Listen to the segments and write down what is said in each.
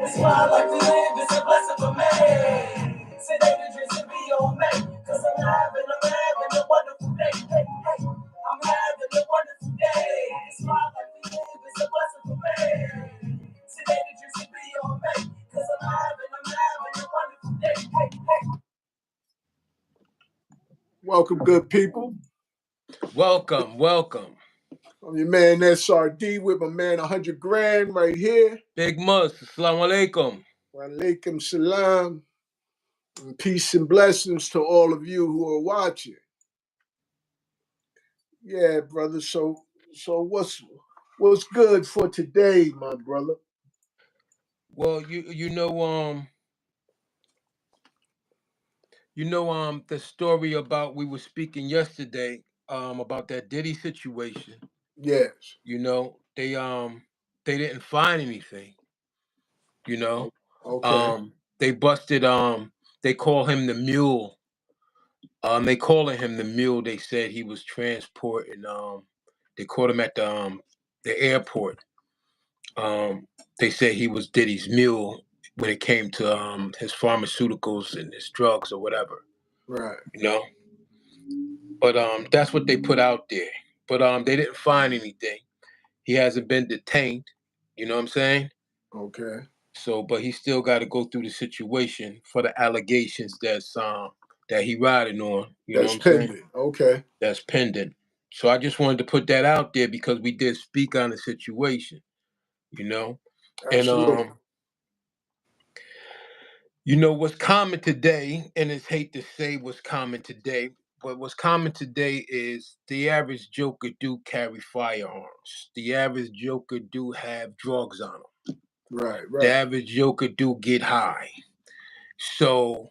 This my life to live, it's a blessing for me. Sit down and drink and be on me. Cause I'm having a wonderful day. Hey, hey, I'm having a wonderful day. This my life to live, it's a blessing for me. Sit down and drink and be on me. Cause I'm having a wonderful day. Hey, hey. Welcome, good people. Welcome. I'm your man SRD with my man 100 grand right here. Big Mus, Assalamu alaikum. Walaikum salam. And peace and blessings to all of you who are watching. Yeah, brother. So what's good for today, my brother? Well, you know the story about we were speaking yesterday about that Diddy situation. Yes. You know, they didn't find anything, you know. Okay. They busted they call him the mule. They calling him the mule. They said he was transporting they caught him at the airport. They said he was Diddy's mule when it came to his pharmaceuticals and his drugs or whatever, Right. you know. But that's what they put out there. But they didn't find anything. He hasn't been detained. You know what I'm saying? Okay. So, but he still got to go through the situation for the allegations that he riding on. You know That's what I'm saying? pending. Okay. That's pending. So I just wanted to put that out there because we did speak on the situation. You know, and Absolutely. you know what's common today, and it's hate to say what's common today, but what's common today is the average joker do carry firearms. The average joker do have drugs on them. Right. The Right. average joker do get high. So,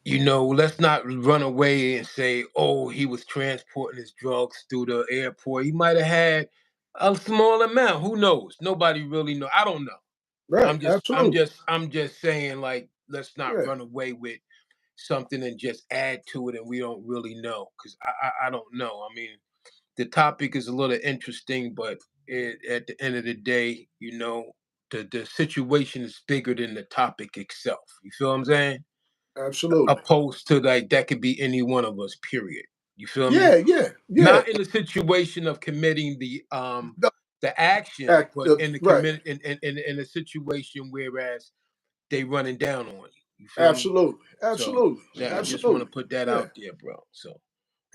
you know, let's not run away and say, oh, he was transporting his drugs through the airport. He might have had a small amount. Who knows? Nobody really know. I don't know. Right. I'm Absolutely. just saying, like, let's not Yeah. run away with something and just add to it and we don't really know. Because I don't know. I mean, the topic is a little interesting, but at the end of the day, you know, the situation is bigger than the topic itself. You feel what I'm saying? Absolutely. Opposed to like that could be any one of us, period. You feel me? Yeah. Yeah. Yeah. Not in the situation of committing The the action, act. but in the Right. commit in a situation whereas they running down on you. You feel me? Absolutely. So Absolutely. that I just want to Absolutely. put that Yeah. out there, bro. So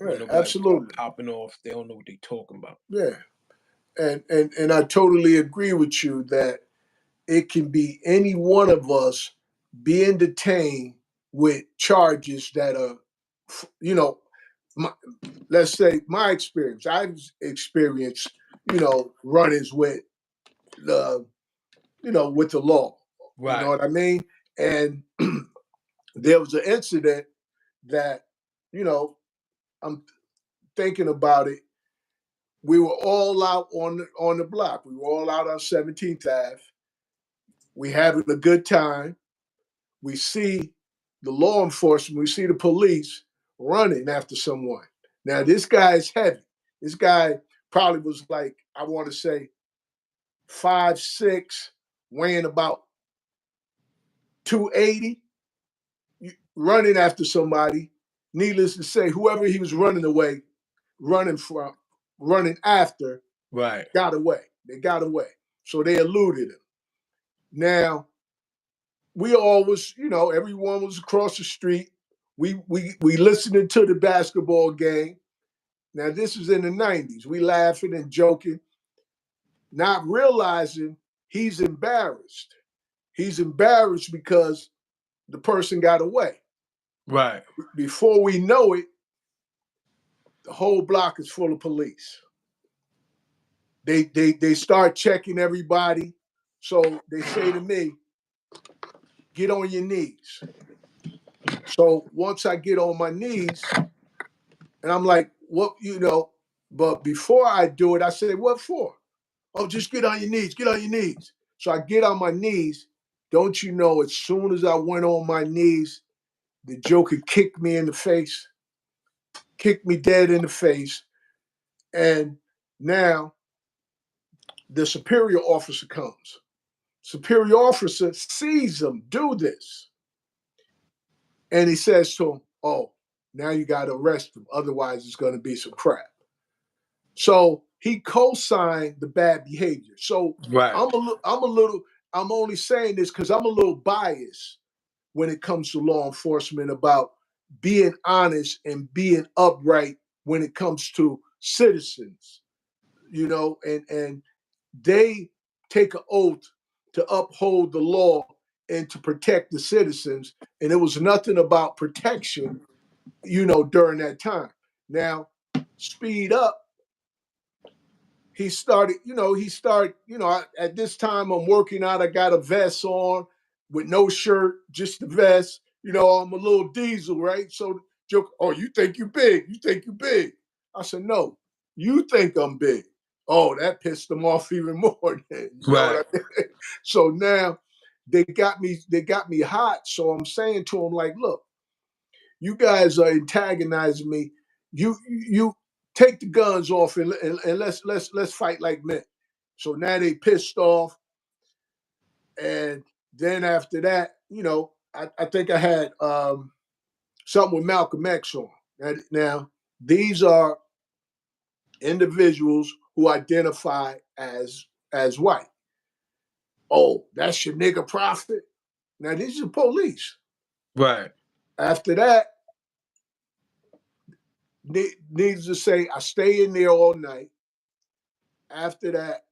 Yeah. when nobody start Absolutely. popping off, they don't know what they talking about. Yeah. And I totally agree with you that it can be any one of us being detained with charges that are, you know, my, let's say my experience. I've experienced, run-ins with the, with the law. You know Right. what I mean? And there was an incident that, you know, I'm thinking about it. We were all out on the block. We were all out on 17th Ave. We having a good time. We see the law enforcement, we see the police running after someone. Now, this guy is heavy. This guy probably was like, I want to say 5'6", weighing about 280, running after somebody. Needless to say, whoever he was running from, running after, Right. got away. They got away. So they eluded him. Now, we all was, everyone was across the street. We listening to the basketball game. Now this was in the 90s. We laughing and joking, not realizing he's embarrassed. He's embarrassed because the person got away. Right. Before we know it, the whole block is full of police. They start checking everybody. So they say to me, get on your knees. So once I get on my knees, and I'm like, what, but before I do it, I say, what for? Oh, just get on your knees, get on your knees. So I get on my knees. Don't you know, as soon as I went on my knees, the joker kicked me in the face, kicked me dead in the face. And now the superior officer comes. Superior officer sees him do this. And he says to him, oh, now you got to arrest him. Otherwise, it's going to be some crap. So he co-signed the bad behavior. So Right. I'm only saying this because I'm a little biased when it comes to law enforcement about being honest and being upright when it comes to citizens, and they take an oath to uphold the law and to protect the citizens. And it was nothing about protection, during that time. Now, speed up, at this time I'm working out, I got a vest on with no shirt, just the vest. I'm a little diesel, right? So joke, oh, you think you big? You think you big? I said, no, you think I'm big. Oh, that pissed them off even more. You know Right. what I mean? So now they got me hot. So I'm saying to them, like, look, you guys are antagonizing me. You take the guns off and let's fight like men. So now they pissed off, and then after that, I think I had something with Malcolm X on. Now these are individuals who identify as white. Oh, that's your nigga prophet. Now these are police. Right. After that, needs to say, I stay in there all night. After that,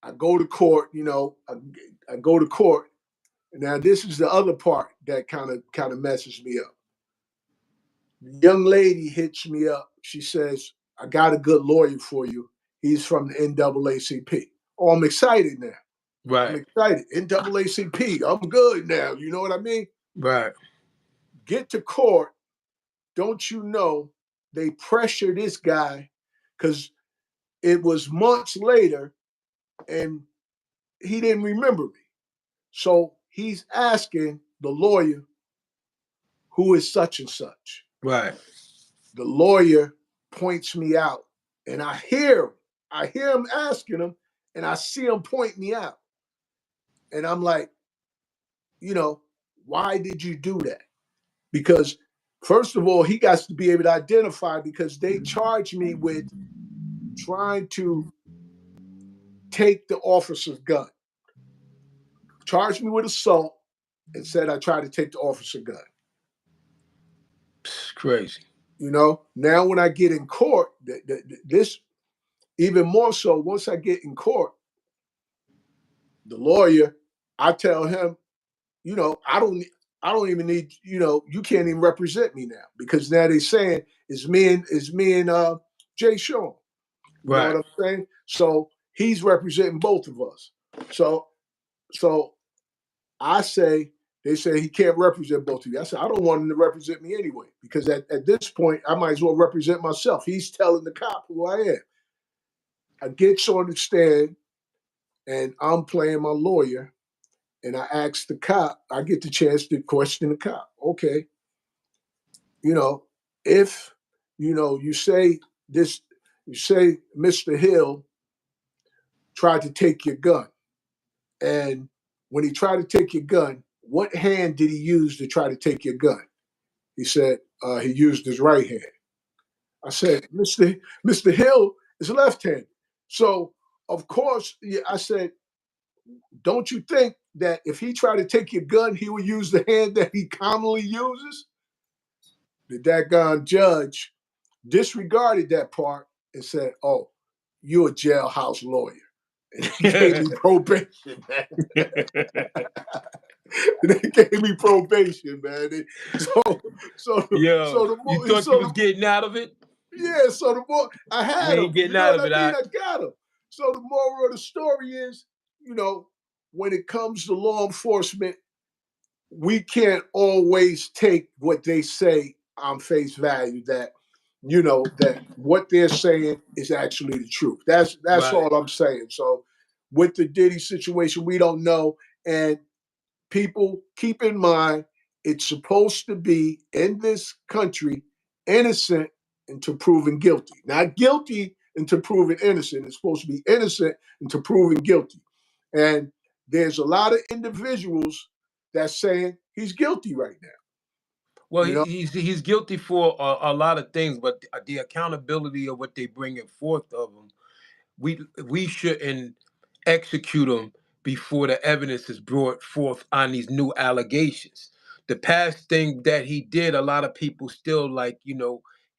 I go to court. I go to court. Now this is the other part that kind of messes me up. The young lady hits me up. She says, I got a good lawyer for you. He's from the NAACP. Oh, I'm excited now. I'm Right. excited. NAACP. I'm good now. You know what I mean? Right. Get to court. Don't you know they pressure this guy because it was months later and he didn't remember me. So he's asking the lawyer, who is such and such. Right. The lawyer points me out, and I hear him asking him, and I see him point me out. And I'm like, why did you do that? Because first of all, he got to be able to identify because they charged me with trying to take the officer's gun. Charged me with assault and said I tried to take the officer's gun. It's crazy. Now when I get in court, this even more so. Once I get in court, the lawyer, I tell him, I don't even need, you can't even represent me now because now they're saying it's me and Jay Sean. You know what Right. I'm saying? So he's representing both of us. So I say, they say he can't represent both of you. I said, I don't want him to represent me anyway, because at this point, I might as well represent myself. He's telling the cop who I am. I get on the stand and I'm playing my lawyer, and I ask the cop, I get the chance to question the cop. Okay, you know, if you say this, you say Mr. Hill tried to take your gun, and when he tried to take your gun, what hand did he use to try to take your gun? He said he used his right hand. I said, Mr. Hill is left-handed. So of course, yeah, I said, don't you think that if he tried to take your gun, he would use the hand that he commonly uses? The daggone judge disregarded that part and said, oh, you're a jailhouse lawyer. And he gave me probation, man. They gave me probation, man. So, so, Yo, so the you more, thought you so was the getting out of it? yeah, so the more I You had ain't him, you getting know out what of it. I mean? I. I got him. So the moral of the story is, when it comes to law enforcement, we can't always take what they say on face value. That what they're saying is actually the truth. That's Right. all I'm saying. So with the Diddy situation, we don't know, and people keep in mind it's supposed to be in this country innocent until proven guilty, not guilty until proven innocent. It's supposed to be innocent until proven guilty, and there's a lot of individuals that's saying he's guilty right now. Well, You know, he's guilty for a lot of things, but the accountability of what they bringing forth of him, we shouldn't execute them before the evidence is brought forth on these new allegations. The past thing that he did, a lot of people still like,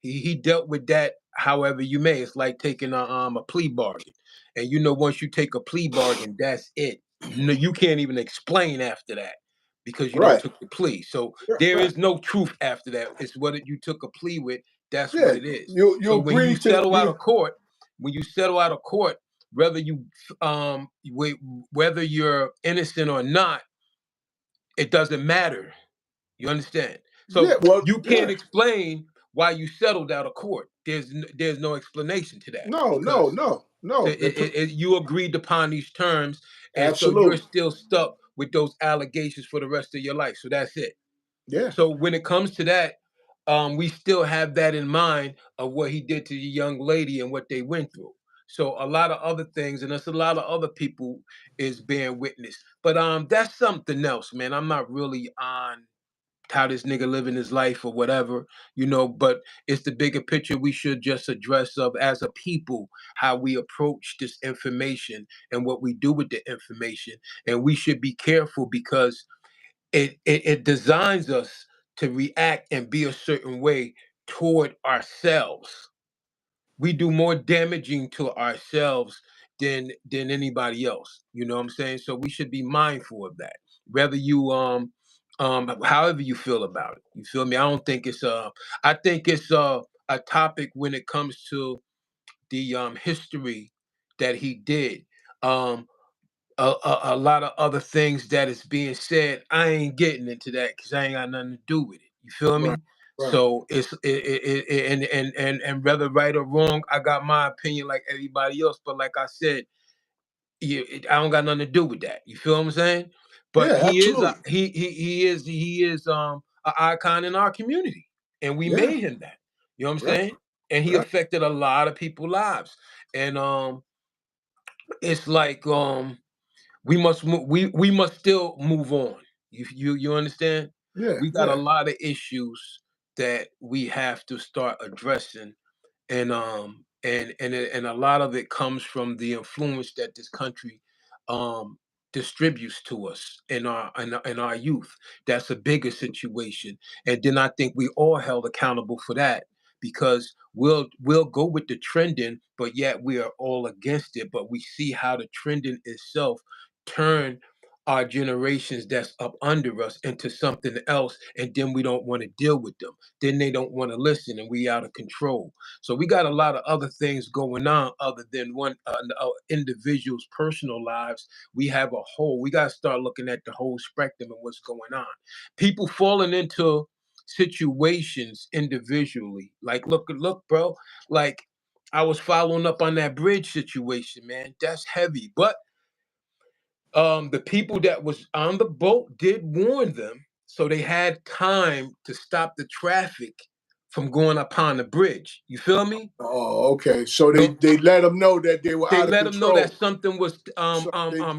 he dealt with that however you may. It's like taking a plea bargain. And once you take a plea bargain, that's it. No, you can't even explain after that because you don't right, took the plea. So right, there right. is no truth after that. It's what you took a plea with, that's what Yeah, it is. you So agree to you. when you settle out of court, whether whether you're innocent or not, it doesn't matter. You understand? Yeah, So well, you can't yeah. explain why you settled out of court. There's no explanation to that No, no, because no, no. you agreed upon these terms, and so you're Absolutely. still stuck with those allegations for the rest of your life. So that's it. Yeah, So when it comes to that, we still have that in mind of what he did to the young lady and what they went through. So a lot of other things, and there's a lot of other people is being witness. But that's something else, man. I'm not really on how this nigga living his life or whatever, but it's the bigger picture we should just address of as a people, how we approach this information and what we do with the information. And we should be careful because it designs us to react and be a certain way toward ourselves. We do more damaging to ourselves than anybody else. You know what I'm saying? So we should be mindful of that. Whether you however you feel about it. You feel me? I don't think it's I think it's a topic when it comes to the history that he did. Um a lot of other things that is being said. I ain't getting into that because I ain't got nothing to do with it. You feel right, me? right. So and whether right or wrong, I got my opinion like everybody else. But like I said, I don't got nothing to do with that. You feel what I'm saying? But Yeah, he is a, absolutely. he is an icon in our community, and we Yeah, made him that. You know what I'm right, saying? And he right. affected a lot of people's lives. And it's like we must still move on. You understand? Yeah, We got a yeah, lot of issues that we have to start addressing, and a lot of it comes from the influence that this country um distributes to us in our youth. That's a bigger situation. And then I think we all held accountable for that because we'll go with the trending, but yet we are all against it. But we see how the trending itself turn our generations that's up under us into something else, and then we don't want to deal with them. Then they don't want to listen, and we out of control. So we got a lot of other things going on other than one individual's personal lives. We have a whole. We got to start looking at the whole spectrum of what's going on. People falling into situations individually. Like, look, bro. Like, I was following up on that bridge situation, man. That's heavy. But the people that was on the boat did warn them, so they had time to stop the traffic from going upon the bridge. You feel me? Oh, okay. So they Don't they let them know that they were they out of let them know that control. something was So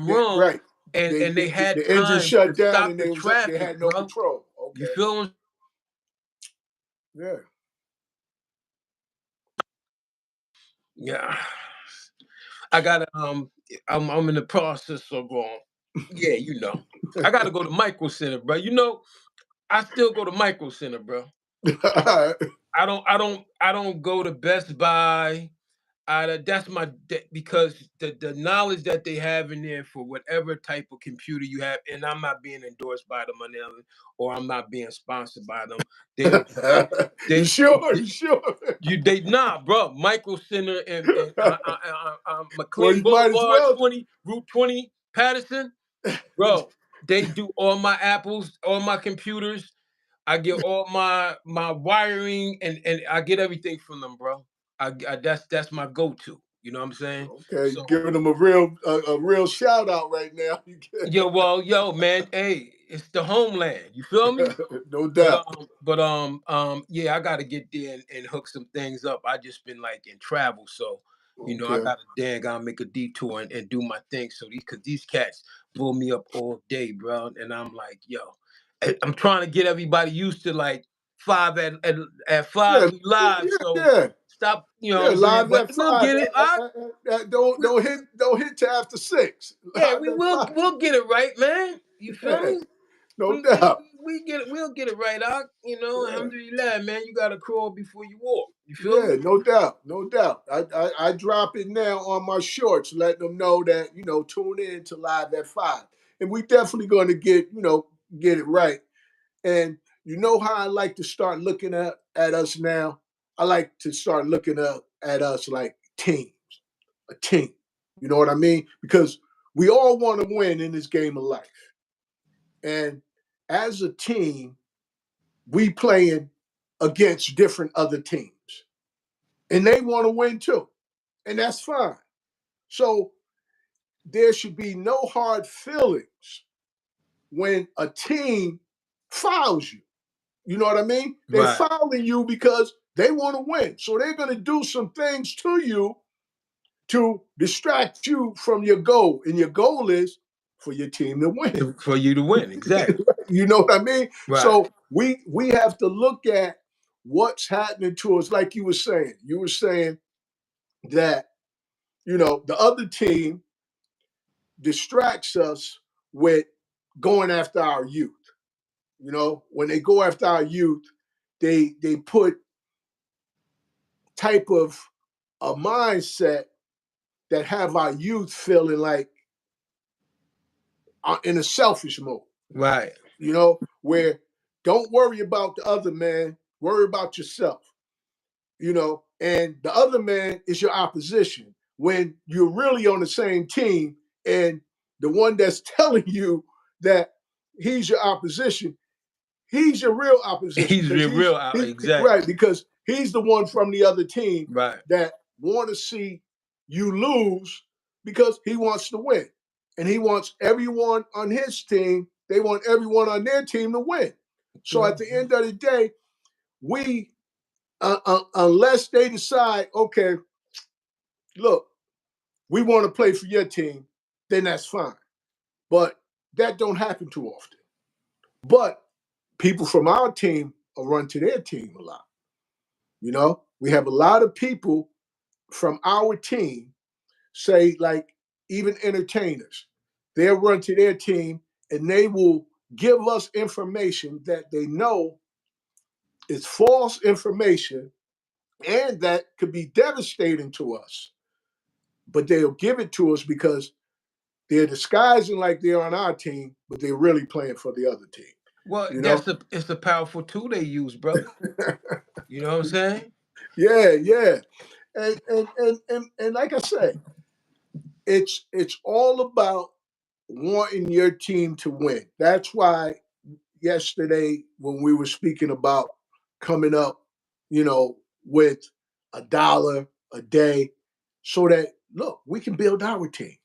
wrong, right. and they had The engine time to shut down stop and the they traffic, had no bro. control. You Okay. feel me? Yeah. Yeah. I gotta I'm in the process of yeah, I gotta go to Micro Center, bro. I still go to Micro Center, bro. All right. I don't go to Best Buy. That's because the knowledge that they have in there for whatever type of computer you have, and I'm not being endorsed by them or I'm not being sponsored by them. They You they, sure? they You sure? they nah, bro. Micro Center and Well, McLean you might as Boulevard, well. 20 Patterson, bro. They do all my apples, all my computers. I get all my wiring and I get everything from them, bro. That's my go-to. You know what I'm saying? Okay, you're So giving them a real shout out right now. yo, man, hey, it's the homeland. You feel me? No But doubt. yeah, I got to get there and hook some things up. I just been like in travel, so I Okay. got to dang, gotta make a detour and do my thing. So these cats blow me up all day, bro. And I'm like, yo, I'm trying to get everybody used to like five at Yeah, five we live. yeah, So yeah. stop, you know Yeah, what I'm saying? live But at we'll 5. get it. We, Don't hit to after 6. yeah, Live at 5. we'll get it right, man. You feel Yeah, me? no We we doubt. we get it. We'll get it right out. Yeah, Alhamdulillah, man. You gotta crawl before you walk. You feel yeah, me? no doubt, no doubt. I drop it now on my shorts, letting them know that tune in to live at 5, and we definitely going to get it right. And you know how I like to start looking at us now. I like to start looking at us like a team. You know what I mean? Because we all want to win in this game of life. And as a team, we playing against different other teams. And they want to win too. And that's fine. So there should be no hard feelings when a team fouls you. You know what I mean? They Right. fouling you because they want to win. So they're going to do some things to you to distract you from your goal. And your goal is for your team to win. For you to win, exactly. You know what I mean? Right. So we have to look at what's happening to us, like you were saying. You were saying that the other team distracts us with going after our youth. When they go after our youth, they put type of a mindset that have our youth feeling like in a selfish mode. Right. Where don't worry about the other man, worry about yourself. And the other man is your opposition when you're really on the same team, and the one that's telling you that he's your opposition, he's your real opposition He's because real out. he's Exactly. right, because he's the one from the other team Right. that want to see you lose because he wants to win, and he wants everyone on his team. They want everyone on their team to win. So at the end of the day, we unless they decide, okay, look, we want to play for your team, then that's fine. But that don't happen too often. But people from our team will run to their team a lot. We have a lot of people from our team say, like, even entertainers, they'll run to their team and they will give us information that they know is false information and that could be devastating to us. But they'll give it to us because they're disguising like they're on our team, but they're really playing for the other team. Well, You know? it's a powerful tool they use, brother. You know what I'm saying? Yeah, yeah. And like I say, it's all about wanting your team to win. That's why yesterday when we were speaking about coming up, with $1 a day, so that look, we can build our team.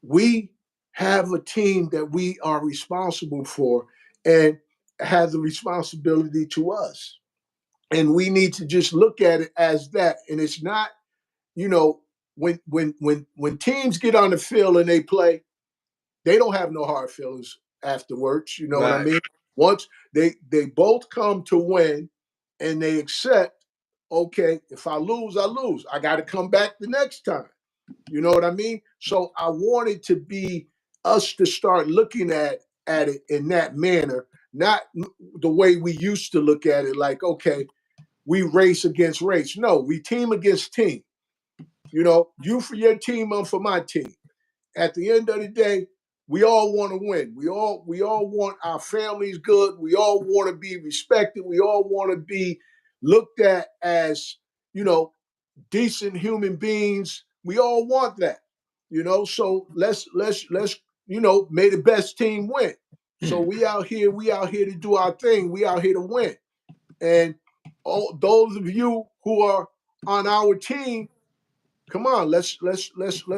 We have a team that we are responsible for and has a responsibility to us. And we need to just look at it as that. And it's not, when teams get on the field and they play, they don't have no hard feelings afterwards. You know what I Right. mean? Once they both come to win and they accept, okay, if I lose, I lose. I got to come back the next time. You know what I mean? So I wanted to be us to start looking at it in that manner, not the way we used to look at it, like, okay, we race against race. No, we team against team. You for your team, I'm for my team. At the end of the day, we all want to win. We all want our families good. We all want to be respected. We all want to be looked at as, you know, decent human beings. We all want that, So let's may the best team win. So Hmm. we out here to do our thing. We out here to win. And all those of you who are on our team, come on, let's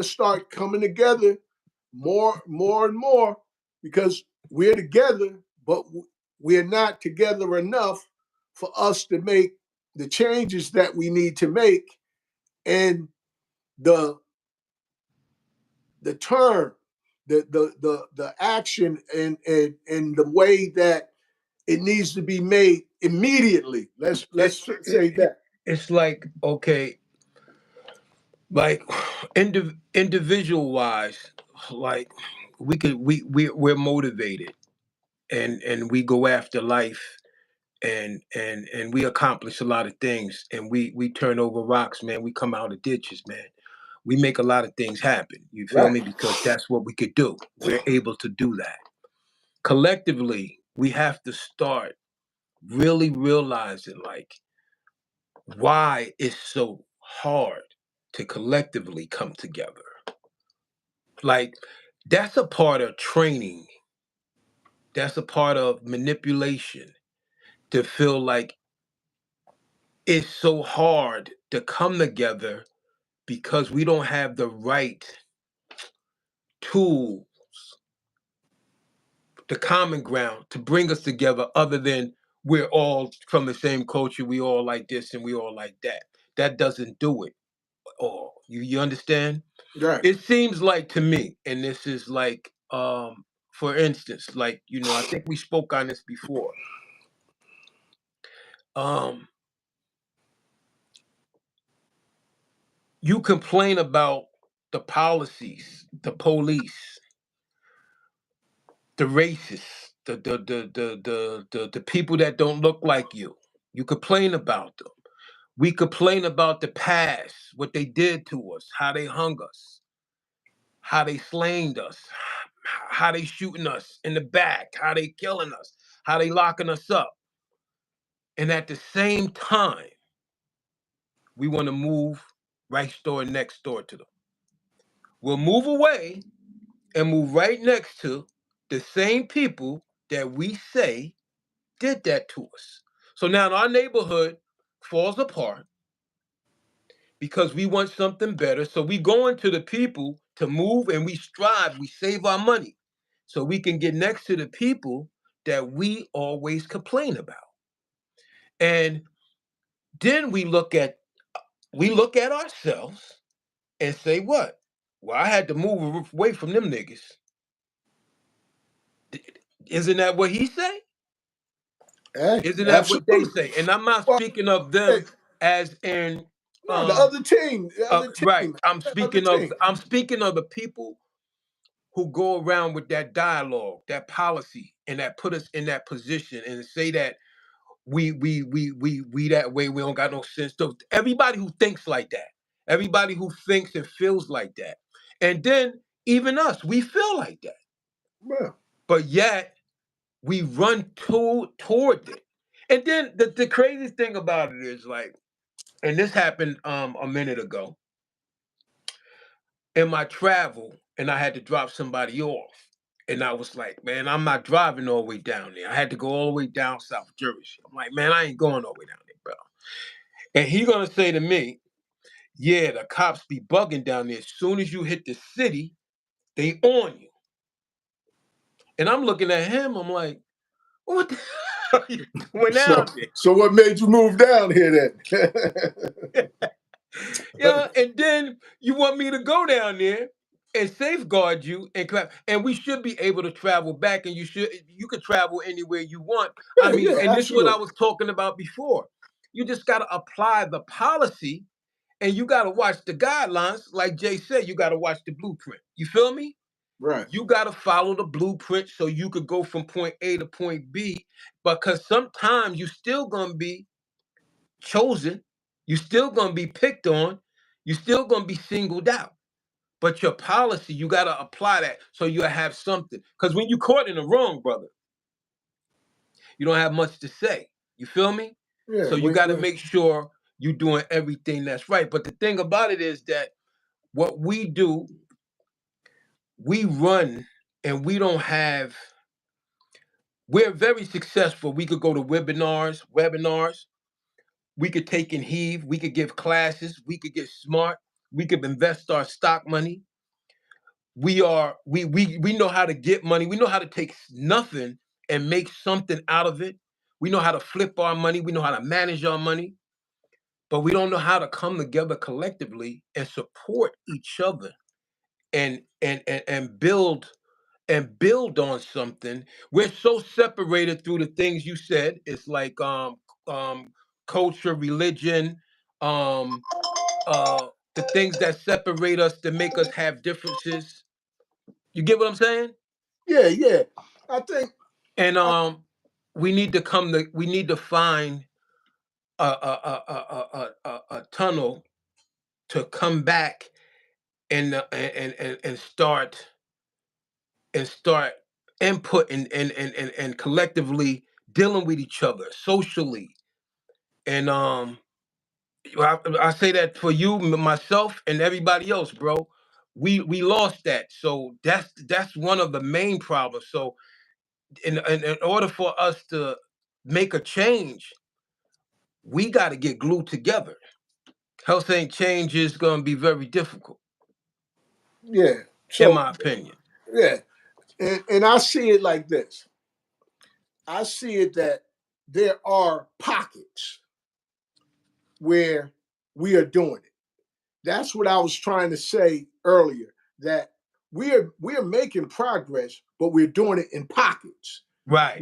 start coming together more and more, because we're together, but we're not together enough for us to make the changes that we need to make. And the the term, the action, and the way that it needs to be made immediately. Let's say that. It's like, okay, like individual wise, like we're motivated, and we go after life, and we accomplish a lot of things, and we turn over rocks, man. We come out of ditches, man. We make a lot of things happen, you feel Right. me, because that's what we could do. We're able to do that collectively. We have to start really realizing, like, why it's so hard to collectively come together. Like, that's a part of training, that's a part of manipulation, to feel like it's so hard to come together because we don't have the right tools, the common ground to bring us together, other than we're all from the same culture, we all like this and we all like that. That doesn't do it all. You understand? Right. It seems like to me, and this is like, for instance, like, I think we spoke on this before. Um, you complain about the policies, the police, the racists, the people that don't look like you. You complain about them. We complain about the past, what they did to us, how they hung us, how they slayed us, how they shooting us in the back, how they killing us, how they locking us up. And at the same time, we want to move right door next door to them. We'll move away and move right next to the same people that we say did that to us. So now our neighborhood falls apart because we want something better. So we go into the people to move, and we strive, we save our money so we can get next to the people that we always complain about. And then we look at ourselves and say, what? Well, I had to move away from them niggas. Isn't that what he say? Hey, Isn't that what they absolutely. say? And I'm not Well, speaking of hey, them as in, no, the other team, the other right. team, I'm the other speaking of team. I'm speaking of the people who go around with that dialogue, that policy, and that put us in that position and say that we that way, we don't got no sense. So everybody who thinks like that, everybody who thinks and feels like that, and then even us, we feel like that, Well, but yet we run toward it. And then the crazy thing about it is, like, and this happened a minute ago in my travel, and I had to drop somebody off. And I was like, man, I'm not driving all the way down there. I had to go all the way down South Jersey. I'm like, man, I ain't going all the way down there, bro. And he gonna say to me, yeah, the cops be bugging down there. As soon as you hit the city, they on you. And I'm looking at him, I'm like, what the hell are you doing so down there? so what made you move down here then? Yeah, and then you want me to go down there and safeguard you and crap. And we should be able to travel back, and you could travel anywhere you want. I Yeah, mean, yeah, and this is what I absolutely. was talking about before. You just gotta apply the policy, and you gotta watch the guidelines. Like Jay said, you gotta watch the blueprint. You feel me? Right. You gotta follow the blueprint so you could go from point A to point B. Because sometimes you still gonna be chosen, you still gonna be picked on, you still gonna be singled out. But your policy, you gotta apply that so you'll have something. Because when you caught in the wrong, brother, you don't have much to say. You feel me? Yeah. So you gotta make sure you're doing everything that's right. But the thing about it is that what we do, we run, and we're very successful. We could go to webinars, we could take and heave, we could give classes, we could get smart, we could invest our stock money. We know how to get money. We know how to take nothing and make something out of it. We know how to flip our money. We know how to manage our money. but we don't know how to come together collectively and support each other and build on something. We're so separated through the things you said. It's like um culture, religion, um the things that separate us, that make us have differences. You get what I'm saying? Yeah, yeah. I think And I, we need to find a tunnel to come back and start input and collectively dealing with each other socially. And I say that for you, myself, and everybody else, bro. We lost that, so that's one of the main problems. So in order for us to make a change, we got to get glued together. Health ain't change is going to be very difficult, yeah. in So my opinion. yeah, and I see it like this. I see it that there are pockets where we are doing it. That's what I was trying to say earlier. That we are making progress, but we're doing it in pockets. Right,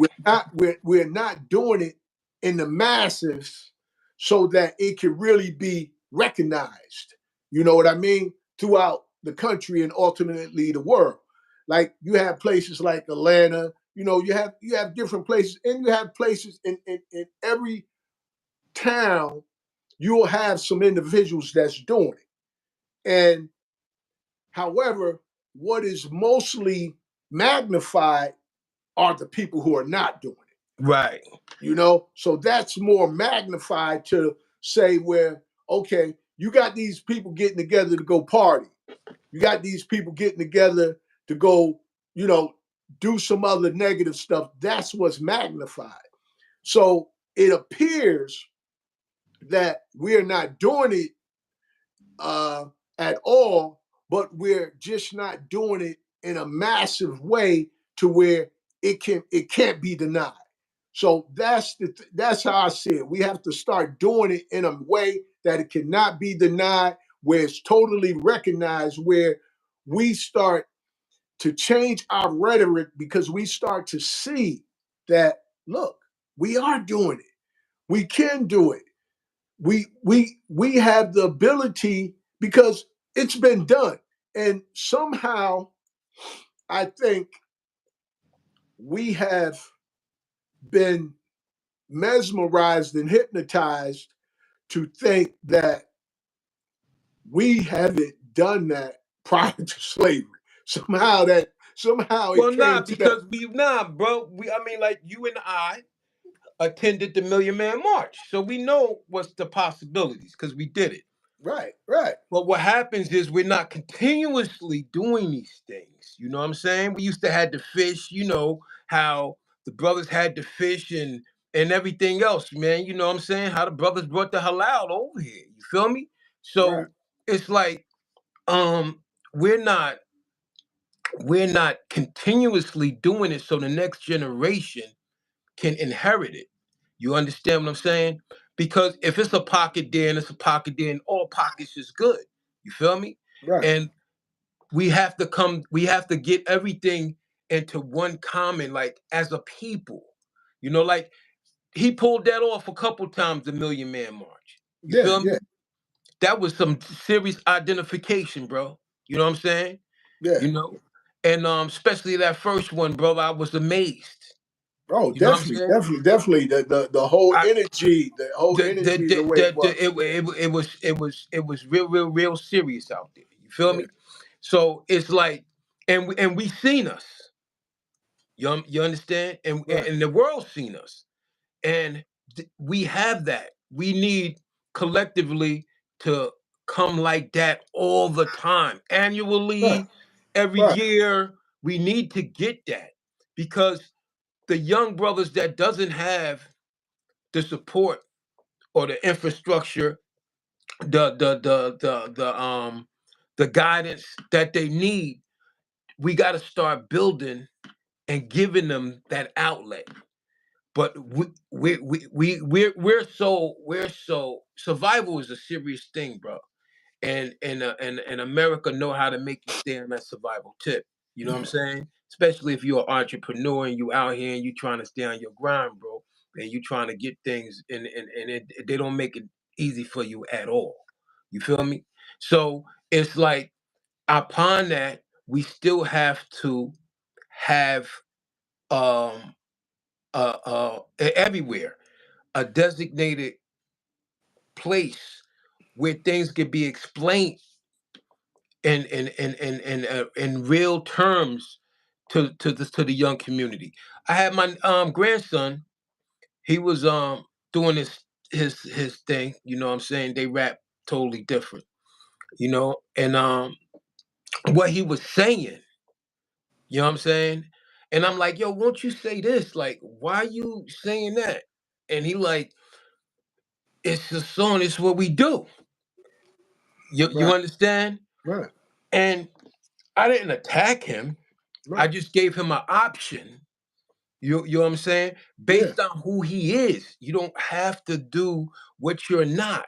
We're not doing it in the masses so that it can really be recognized. You know what I mean? Throughout the country and ultimately the world. Like you have places like Atlanta, you have different places, and you have places in every town. You will have some individuals that's doing it. And however, what is mostly magnified are the people who are not doing it. right, So that's more magnified to say where, okay, you got these people getting together to go party, you got these people getting together to go, you know do some other negative stuff. That's what's magnified. So it appears that we're not doing it uh, at all, but we're just not doing it in a massive way to where it can't be denied. So that's how I see it. We have to start doing it in a way that it cannot be denied, where it's totally recognized, where we start to change our rhetoric because we start to see that, look, we are doing it. We can do it. We have the ability because it's been done. And somehow I think we have been mesmerized and hypnotized to think that we haven't done that prior to slavery. Somehow well, it came to that. bro. I mean, like, you and I attended the Million Man March, so we know what's the possibilities because we did it. Right, right, But what happens is we're not continuously doing these things. You know what I'm saying? We used to have the fish, how the brothers had the fish and everything else, man. You know what I'm saying? How the brothers brought the halal over here. You feel me? right, So it's like um we're not we're not continuously doing it so the next generation can inherit it. You understand what I'm saying? Because if it's a pocket there and it's a pocket there and all pockets is good. You feel me? right. And we have to get everything into one common, like, as a people. Like, he pulled that off a couple times, the Million Man March. You Yeah, feel yeah, me? That was some serious identification, bro. You know what I'm saying? yeah. You know? And especially that first one, bro, I was amazed. Oh, You know what I'm definitely, saying? definitely, definitely. The whole energy, the way it was. It was real serious out there. You feel Yeah, me? So it's like, and we seen us. You understand? right, And the world seen us, and we have that. We need collectively to come like that all the time, right, annually, every right, year. We need to get that because the young brothers that doesn't have the support or the infrastructure, the guidance that they need, we got to start building and giving them that outlet. But we're so survival is a serious thing, bro. And America know how to make you stay on that survival tip. You know what I'm saying? Especially if you're an entrepreneur and you out here and you trying to stay on your grind, bro, and you trying to get things they don't make it easy for you at all. You feel me? So it's like upon that we still have to have um everywhere a designated place where things can be explained in real terms to the young community. I had my grandson. He was doing his thing. You know what I'm saying? They rap totally different. You know, and what he was saying. You know what I'm saying? And I'm like, yo, won't you say this? Like, why you saying that? And he like, it's a song. It's what we do. You Right, understand? right, And I didn't attack him. I right. just gave him an option. You know what I'm saying? Yeah. Based on who he is. You don't have to do what you're not.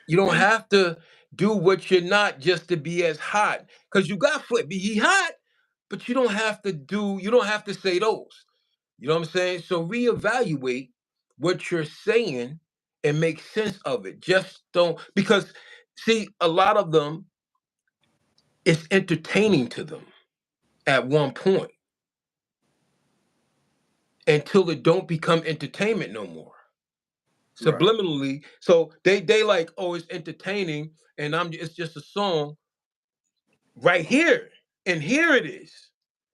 You don't And have to do what you're not just to be as hot. Because you got flip. He hot, but you don't have to say those. You know what I'm saying? So reevaluate what you're saying and make sense of it. Just don't because see, a lot of them it's entertaining to them at one point until it don't become entertainment no more. right, Subliminally, so they like, oh, it's entertaining, and it's just a song right here, and here it is.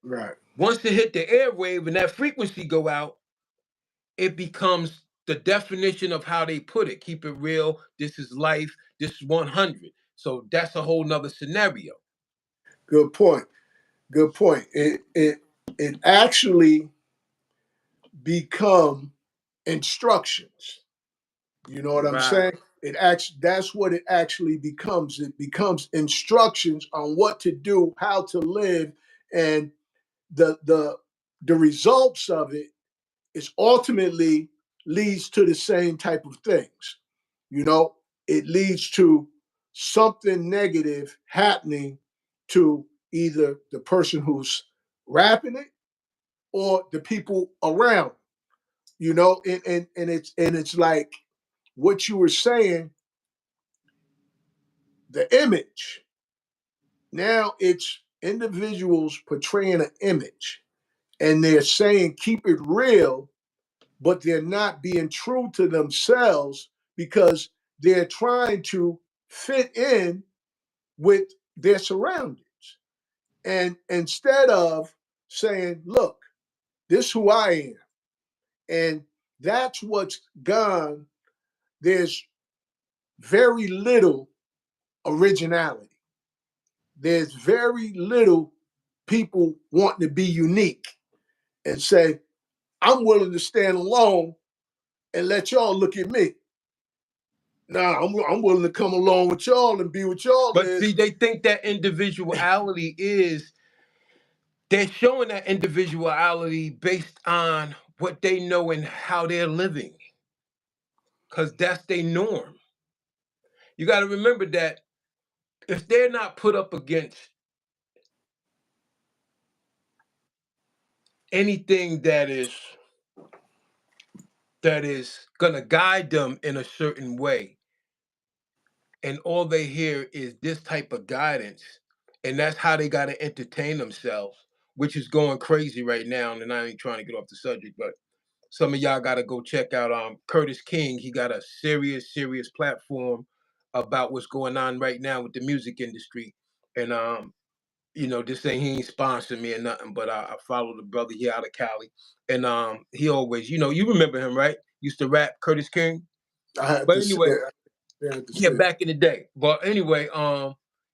right. Once it hit the airwave and that frequency go out, it becomes the definition of how they put it. Keep it real. This is life. This is 100. So that's a whole nother scenario. Good point. Good point. It actually become instructions. You know what I'm Right. saying? It actually that's what it actually becomes. It becomes instructions on what to do, how to live, and the the the results of it is ultimately leads to the same type of things. You know, it leads to something negative happening to either the person who's rapping it or the people around. You know, and it's like what you were saying, the image. Now it's individuals portraying an image and they're saying keep it real, but they're not being true to themselves because they're trying to fit in with their surroundings. And instead of saying, look, this is who I am. And that's what's gone. There's very little originality. There's very little people wanting to be unique and say, I'm willing to stand alone and let y'all look at me. Nah, I'm willing to come along with y'all and be with y'all But see, is they think that individuality is they're showing that individuality based on what they know and how they're living, because that's their norm. You got to remember that if they're not put up against anything that is gonna guide them in a certain way, and all they hear is this type of guidance, and that's how they gotta entertain themselves, which is going crazy right now. And I ain't trying to get off the subject, but some of y'all gotta go check out Curtis King. He got a serious platform about what's going on right now with the music industry. And this ain't he ain't sponsoring me or nothing, but I follow the brother here out of Cali. And he always, you remember him, right? Used to rap Curtis King. I had But to say anyway, it. I had to yeah, say it. back in the day. But anyway,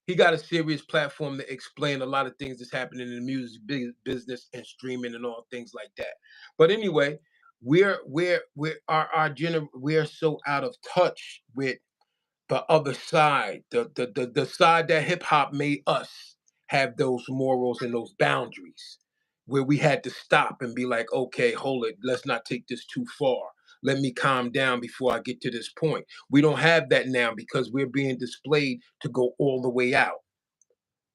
he got a serious platform to explain a lot of things that's happening in the music business and streaming and all things like that. But anyway, we're we're so out of touch with the other side, the side that hip hop made us have those morals and those boundaries. where we had to stop and be like, okay, hold it, let's not take this too far. Let me calm down before I get to this point. We don't have that now because we're being displayed to go all the way out,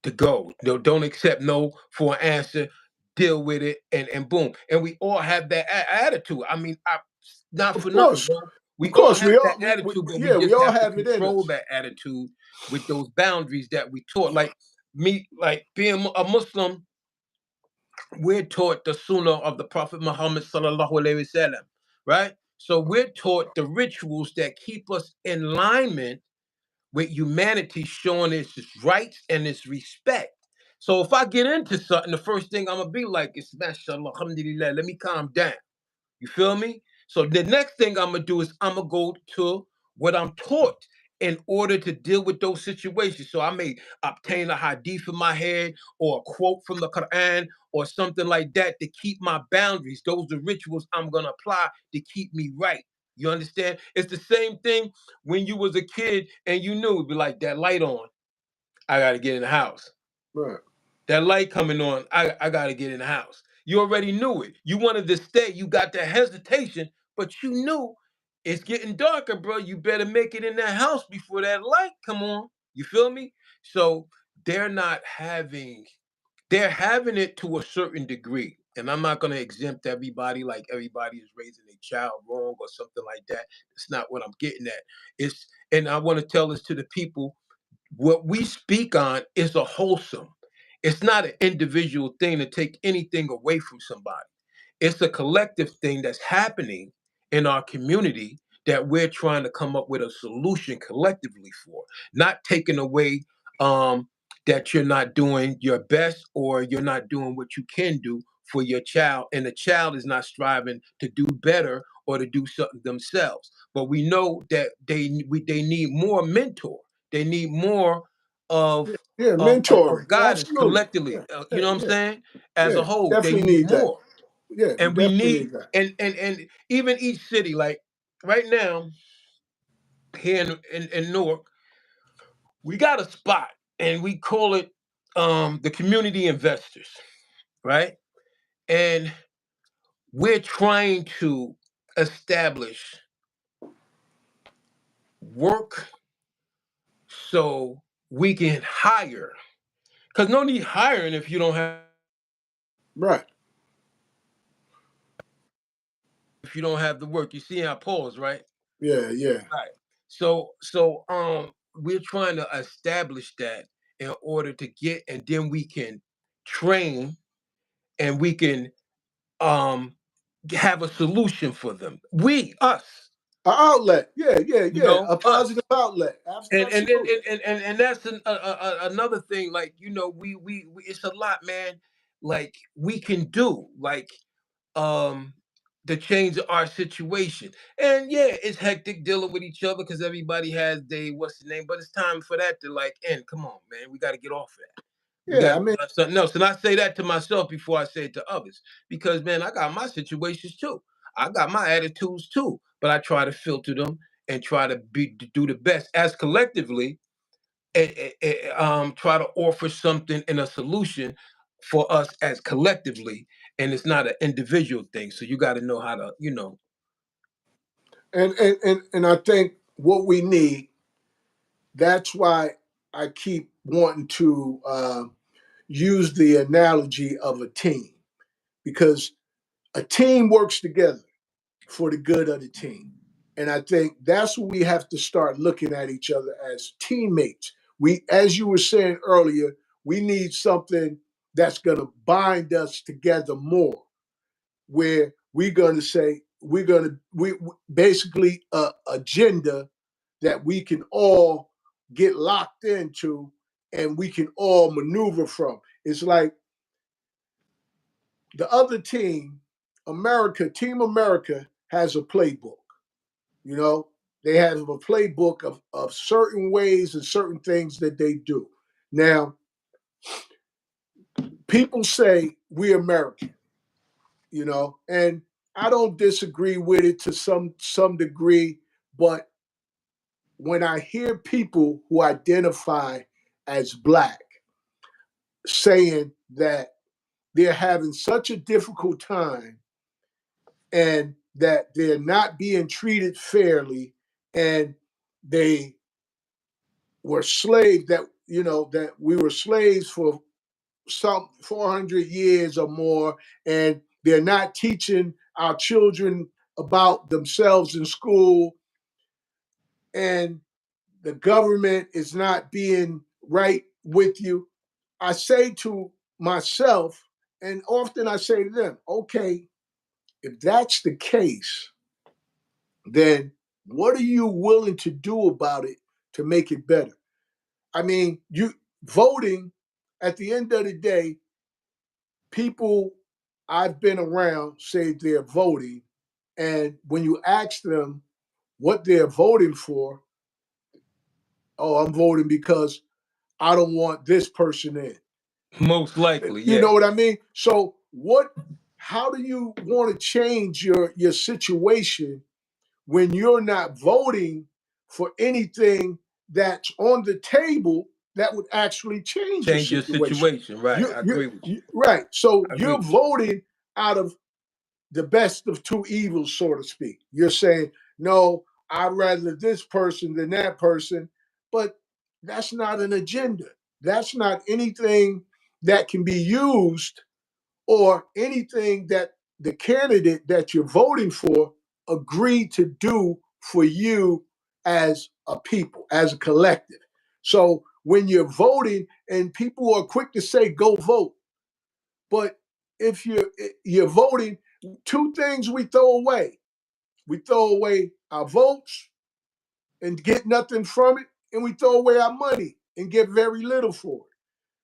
to go. No, don't accept no for an answer. Deal with it, and boom. And we all have that attitude. I mean, not Of for nothing, course, bro. We of all course, have we that all, attitude, but we yeah, we just all have to have it in control us. that attitude with those boundaries that we taught. Like me, like being a Muslim, we're taught the Sunnah of the Prophet Muhammad sallallahu alaihi wasallam, right? So we're taught the rituals that keep us in alignment with humanity, showing its rights and its respect. So if I get into something, the first thing I'm gonna be like is mashallah, alhamdulillah, let me calm down. You feel me? So the next thing I'm gonna do is I'm gonna go to what I'm taught in order to deal with those situations. So I may obtain a hadith in my head or a quote from the Quran or something like that to keep my boundaries. Those are rituals I'm gonna apply to keep me right. You understand? It's the same thing when you was a kid and you knew it'd be like that light on. I gotta get in the house. Right. That light coming on, I gotta get in the house. You already knew it. You wanted to stay. You got that hesitation, but you knew it's getting darker, bro. You better make it in that house before that light come on. You feel me? So they're not having, they're having it to a certain degree. And I'm not gonna exempt everybody like everybody is raising a child wrong or something like that. It's not what I'm getting at. It's and I want to tell this to the people, what we speak on is a wholesome. It's not an individual thing to take anything away from somebody. It's a collective thing that's happening in our community that we're trying to come up with a solution collectively for, not taking away that you're not doing your best or you're not doing what you can do for your child, and the child is not striving to do better or to do something themselves. But we know that they need more mentor. They need more of Yeah, of mentoring. guidance Absolutely. collectively. Yeah, You yeah, know what I'm yeah, saying? As yeah. a whole, they Definitely need need that. more, Yeah, we and we definitely need need that. and even each city, like right now here in Newark, we got a spot, and we call it the community investors, right? And we're trying to establish work so we can hire. Because no need hiring if you don't have Right. the work. You see, I pause, right? Yeah, yeah. Right. We're trying to establish that in order to get, and then we can train and we can um have a solution for them. We us, An outlet. Yeah, yeah, you yeah. know, A us. positive outlet. And then Absolutely. and that's another thing. Like we it's a lot, man. Like we can do like um to change our situation. And yeah, it's hectic dealing with each other because everybody has they what's the name, but it's time for that to like end. Come on, man, we got to get off that. We Yeah, got I to mean, get on something else. And I say that to myself before I say it to others because man, I got my situations too. I got my attitudes too, but I try to filter them and try to be to do the best as collectively try to offer something in a solution for us as collectively, and it's not an individual thing. So you got to know how to, and I think what we need, that's why I keep wanting to use the analogy of a team, because a team works together for the good of the team. And I think that's what we have to start looking at each other as teammates. We, as you were saying earlier, we need something that's going to bind us together more, where we're going to say, we basically a agenda that we can all get locked into and we can all maneuver from. It's like the other team, America, Team America, has a playbook. You know, they have a playbook of certain ways and certain things that they do. Now, people say we're American, you know, and I don't disagree with it to some degree, but when I hear people who identify as black saying that they're having such a difficult time, and that they're not being treated fairly, and they were slaves, that that we were slaves for some 400 years or more, and they're not teaching our children about themselves in school, and the government is not being right with you. I say to myself, and often I say to them, okay, if that's the case, then what are you willing to do about it to make it better? I mean, you voting, at the end of the day, people I've been around say they're voting, and when you ask them what they're voting for, oh, I'm voting because I don't want this person in. Most likely, You yeah. know what I mean? So what? How do you want to change your situation when you're not voting for anything that's on the table that would actually change the Change your situation? situation, right? I agree with you. Right. So I agree you're with you. voting out of the best of two evils, so to speak. You're saying, no, I'd rather this person than that person. But that's not an agenda. That's not anything that can be used, or anything that the candidate that you're voting for agreed to do for you as a people, as a collective. So when you're voting, and people are quick to say, go vote. But if you're voting, two things we throw away. We throw away our votes and get nothing from it, and we throw away our money and get very little for it.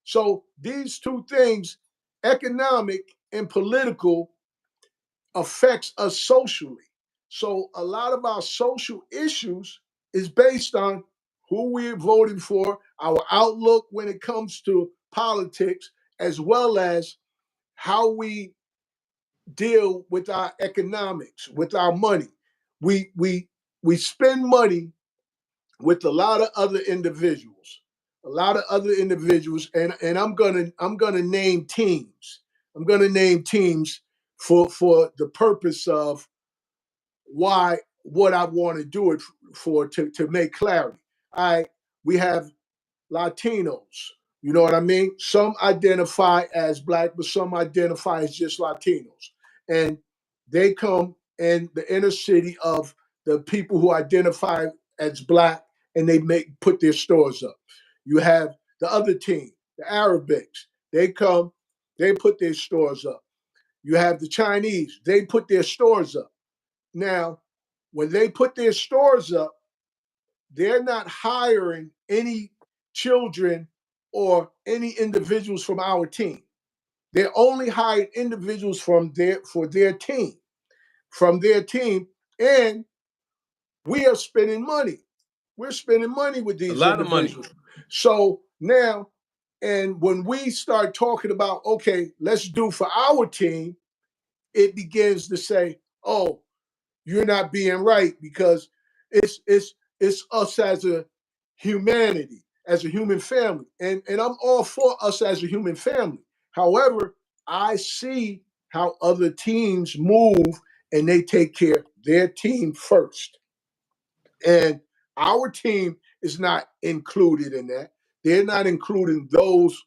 So these two things, economic and political, affects us socially. So a lot of our social issues is based on who we're voting for, our outlook when it comes to politics, as well as how we deal with our economics, with our money. We spend money with a lot of other individuals, and I'm gonna name teams. I'm gonna name teams for the purpose of why what I want to do it for, to make clarity. I We have Latinos. You know what I mean? Some identify as black, but some identify as just Latinos. And they come in the inner city of the people who identify as black, and they put their stores up. You have the other team, the Arabics. They come, they put their stores up. You have the Chinese, they put their stores up. Now, when they put their stores up, they're not hiring any children or any individuals from our team. They're only hiring individuals for their team, from their team, and we are spending money. We're spending money with A these lot of money. individuals. So now, and when we start talking about, okay, let's do for our team, it begins to say, oh, you're not being right, because it's us as a humanity, as a human family. And I'm all for us as a human family. However, I see how other teams move, and they take care of their team first. And our team is not included in that. They're not including those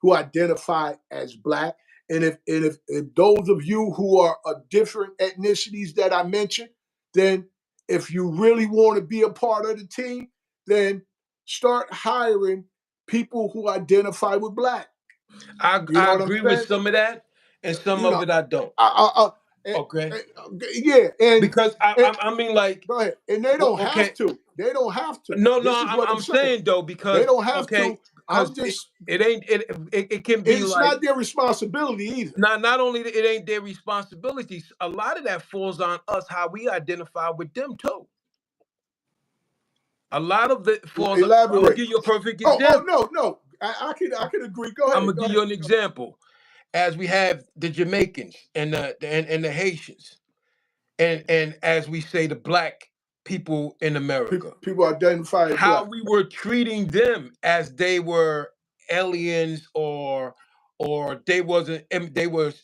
who identify as black. And if those of you who are of different ethnicities that I mentioned, then if you really want to be a part of the team, then start hiring people who identify with black. You know I what I'm agree with saying? some of that, and some You of know, it I don't. eh, Okay, yeah, because and I mean, like, go ahead. And they don't have okay, to. They don't have to. no, no, This is what I'm I'm saying. saying though, They because don't have okay, to. I'm because it, just, it ain't it can be it's like, not their responsibility either. not only it ain't their responsibilities. A lot of that falls on us, how we identify with them too. A lot of the falls. I'm gonna Elaborate. give you a perfect Oh, example. no, no. I can agree. Go I'm ahead. gonna Go give you ahead. an example. As we have the Jamaicans and the Haitians, and as we say, the black people in America, People identify as how black. we were treating them as they were aliens, or they was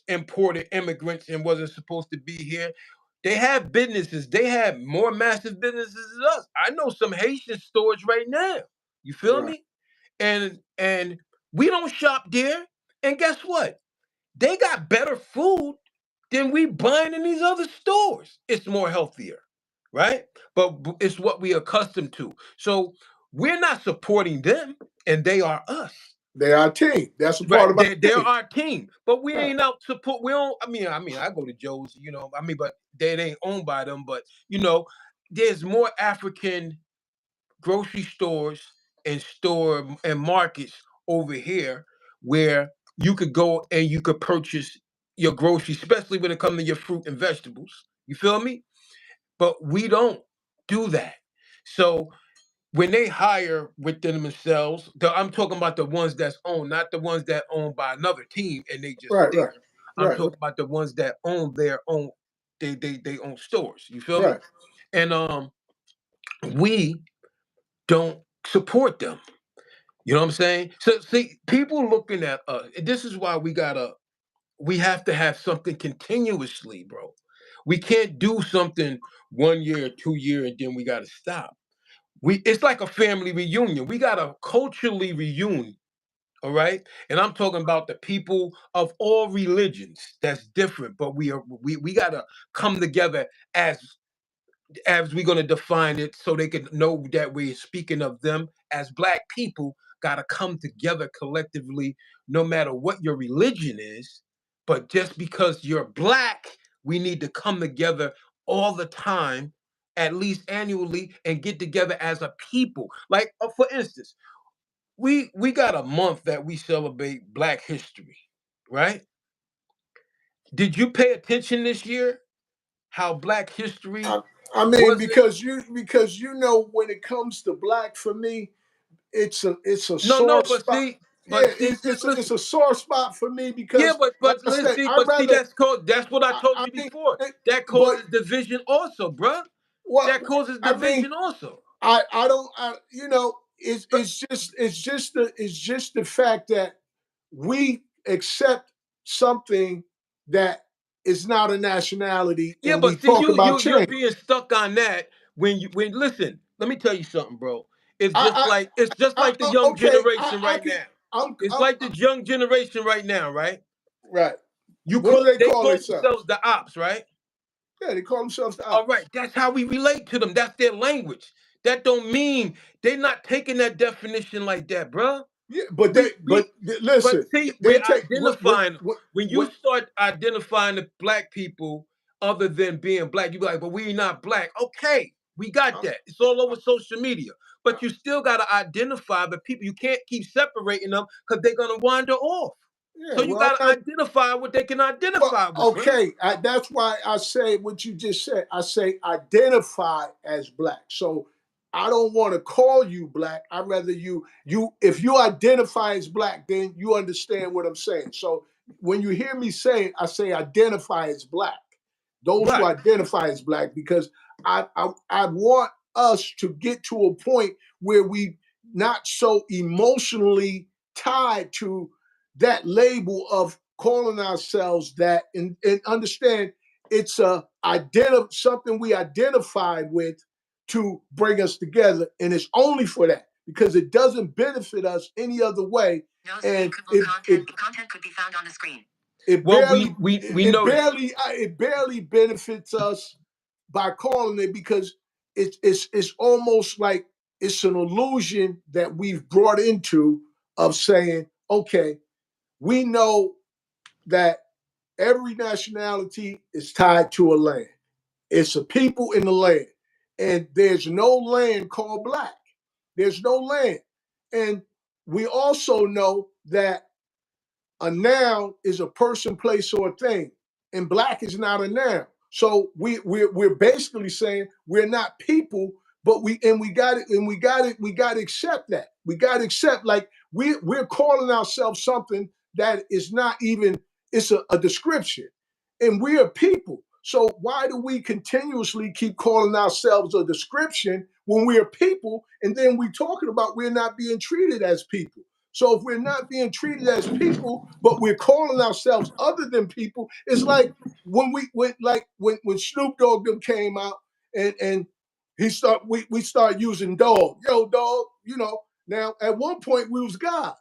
imported immigrants and wasn't supposed to be here. They have businesses. They have more massive businesses than us. I know some Haitian stores right now. You feel Right. me? And we don't shop there. And guess what? They got better food than we buying in these other stores. It's more healthier, right? But it's what we accustomed to. So we're not supporting them, and they are us. They are a team. That's a part Right, of our they're team. our team, but we Right. ain't out support. We don't. I go to Joe's, but they ain't owned by them. But there's more African grocery stores and markets over here where you could go and you could purchase your groceries, especially when it comes to your fruit and vegetables. You feel me? But we don't do that. So when they hire within themselves, I'm talking about the ones that's owned, not the ones that owned by another team and they just Right. Right. there. I'm Right. talking about the ones that own their own. They own stores. You feel me? Right. And we don't support them. You know what I'm saying? So see, people looking at us. This is why we have to have something continuously, bro. We can't do something 1 year, 2 year, and then we gotta stop. It's like a family reunion. We gotta culturally reunion. All right. And I'm talking about the people of all religions. That's different, but we gotta come together as we're going to define it so they can know that we're speaking of them as black people got to come together collectively no matter what your religion is, but just because you're black we need to come together all the time, at least annually, and get together as a people. Like for instance, we got a month that we celebrate black history, right? Did you pay attention this year how black I, history I mean, wasn't? because when it comes to black, for me, it's a No, sore no, spot. Yeah, it's listen. a sore spot for me Yeah, because, like but I let's said, see, I rather. that's what I told I you mean, before. That but causes division also, bruh. what That causes I mean, division also. I don't But it's just the fact that we accept something that is not a nationality yeah, and we but see, talk about you're change. being stuck on that when listen. Let me tell you something, bro. I It's just like the young okay, generation I right can now. It's like the young generation right now, right? right. What do they They call call themselves themselves? the ops, right? Yeah, they call themselves the All right, ops. that's how we relate to them. That's their language. That don't mean they're not taking that definition like that, bruh. Yeah, But listen, see, they we're take identifying them. When you what start identifying the black people other than being black, you be like, but we not black. Okay, we got uh, that. It's all over social media. But you still gotta identify the people. You can't keep separating them because they're gonna wander off. yeah, So you well, gotta identify what they can well, identify with, bro. okay. That's why I say what you just said. I say identify as black. So I don't want to call you black. I'd rather if you identify as black, then you understand what I'm saying. So when you hear me say it, I say identify as black. Those who Right. identify as black, because I want us to get to a point where we not so emotionally tied to that label of calling ourselves that, and understand it's something we identified with to bring us together, and it's only for that because it doesn't benefit us any other way. No and content could be found on the screen. It Well, barely we know that. it barely benefits us by calling it, because it's almost like it's an illusion that we've brought into, of saying, okay, we know that every nationality is tied to a land. It's a people in the land. And there's no land called black. There's no land. And we also know that a noun is a person, place, or a thing, and black is not a noun. So we're basically saying we're not people, but we got it, and we got to accept that. We got to accept, like, we're calling ourselves something that is not even, it's a description, and we are people. So why do we continuously keep calling ourselves a description when we are people, and then we talking about we're not being treated as people? So if we're not being treated as people, but we're calling ourselves other than people, it's like when when Snoop Dogg them came out and we start using dog, yo dog, you know. Now at one point we was God.